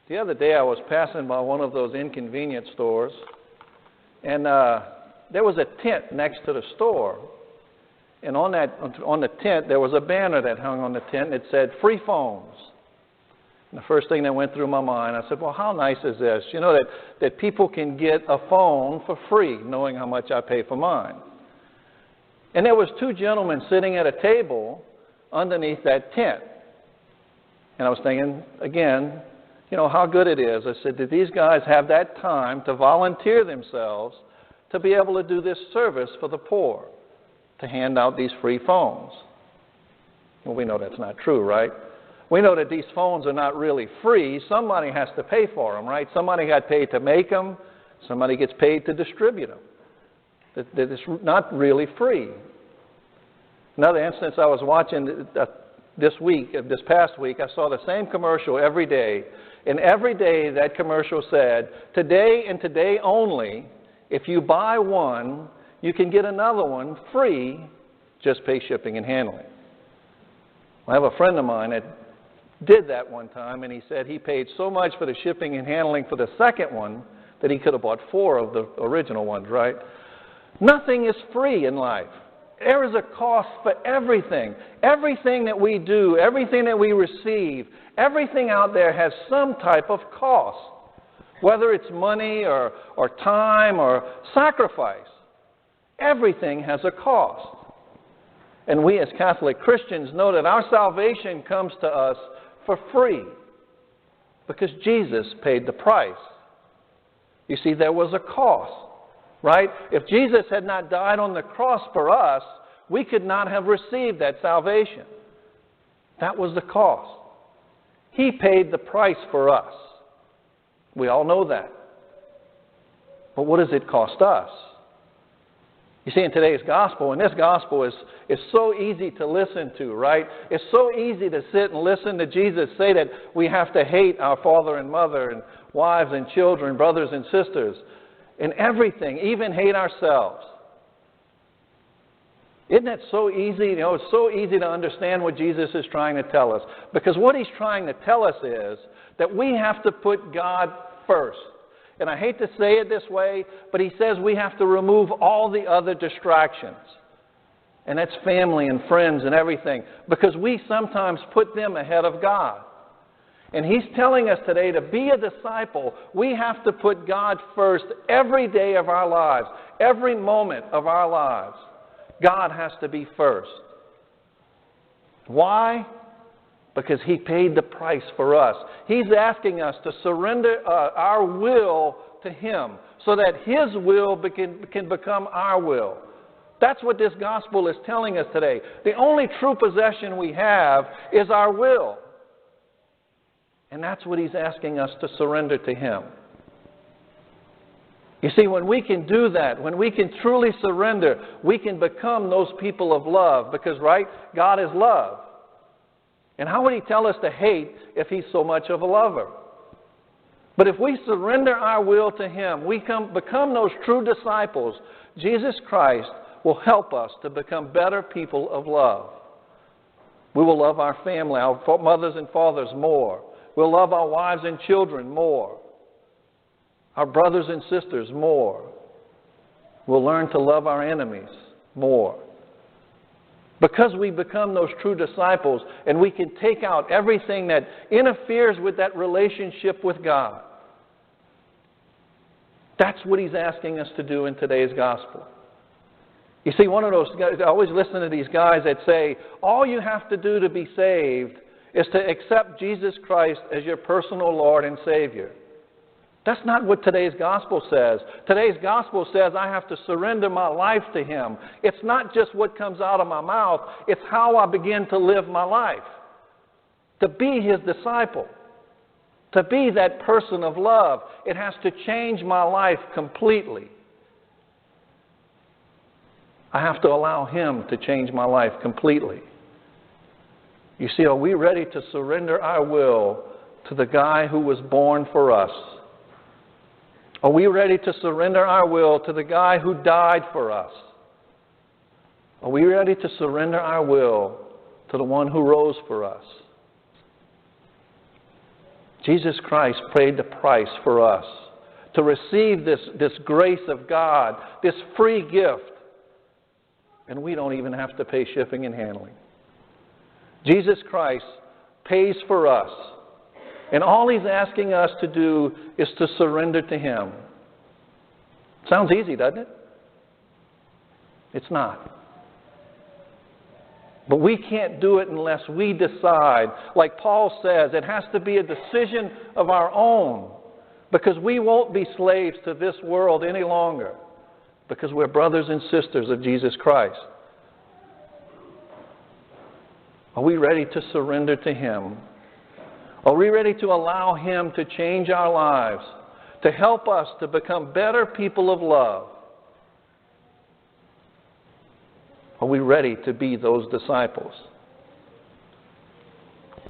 The other day I was passing by one of those inconvenience stores, and there was a tent next to the store. And on the tent, there was a banner that hung on the tent, and it said, "Free phones." And the first thing that went through my mind, I said, well, how nice is this? You know, that people can get a phone for free, knowing how much I pay for mine. And there was two gentlemen sitting at a table underneath that tent. And I was thinking, again, you know, how good it is. I said, did these guys have that time to volunteer themselves to be able to do this service for the poor, to hand out these free phones? Well, we know that's not true, right? We know that these phones are not really free. Somebody has to pay for them, right? Somebody got paid to make them. Somebody gets paid to distribute them. That it's not really free. Another instance I was watching this past week, I saw the same commercial every day. And every day that commercial said, today and today only, if you buy one, you can get another one free, just pay shipping and handling. I have a friend of mine that did that one time, and he said he paid so much for the shipping and handling for the second one that he could have bought 4 of the original ones, right? Nothing is free in life. There is a cost for everything. Everything that we do, everything that we receive, everything out there has some type of cost, whether it's money or time or sacrifice. Everything has a cost. And we as Catholic Christians know that our salvation comes to us for free because Jesus paid the price. You see, there was a cost, right? If Jesus had not died on the cross for us, we could not have received that salvation. That was the cost. He paid the price for us. We all know that. But what does it cost us? You see, in today's gospel, and this gospel is so easy to listen to, right? It's so easy to sit and listen to Jesus say that we have to hate our father and mother and wives and children, brothers and sisters, and everything, even hate ourselves. Isn't that so easy? You know, it's so easy to understand what Jesus is trying to tell us. Because what he's trying to tell us is that we have to put God first. And I hate to say it this way, but he says we have to remove all the other distractions. And that's family and friends and everything. Because we sometimes put them ahead of God. And he's telling us today to be a disciple, we have to put God first every day of our lives, every moment of our lives. God has to be first. Why? Because he paid the price for us. He's asking us to surrender our will to him so that his will can become our will. That's what this gospel is telling us today. The only true possession we have is our will. And that's what he's asking us to surrender to him. You see, when we can do that, when we can truly surrender, we can become those people of love. Because, right, God is love. And how would he tell us to hate if he's so much of a lover? But if we surrender our will to him, we become those true disciples. Jesus Christ will help us to become better people of love. We will love our family, our mothers and fathers more. We'll love our wives and children more. Our brothers and sisters more. We'll learn to love our enemies more. Because we become those true disciples and we can take out everything that interferes with that relationship with God. That's what he's asking us to do in today's gospel. You see, one of those guys, I always listen to these guys that say, all you have to do to be saved is to accept Jesus Christ as your personal Lord and Savior. That's not what today's gospel says. Today's gospel says I have to surrender my life to him. It's not just what comes out of my mouth. It's how I begin to live my life. To be his disciple. To be that person of love. It has to change my life completely. I have to allow him to change my life completely. You see, are we ready to surrender our will to the guy who was born for us? Are we ready to surrender our will to the guy who died for us? Are we ready to surrender our will to the one who rose for us? Jesus Christ paid the price for us to receive this grace of God, this free gift. And we don't even have to pay shipping and handling. Jesus Christ pays for us. And all He's asking us to do is to surrender to Him. Sounds easy, doesn't it? It's not. But we can't do it unless we decide. Like Paul says, it has to be a decision of our own. Because we won't be slaves to this world any longer. Because we're brothers and sisters of Jesus Christ. Are we ready to surrender to Him? Are we ready to allow Him to change our lives? To help us to become better people of love? Are we ready to be those disciples?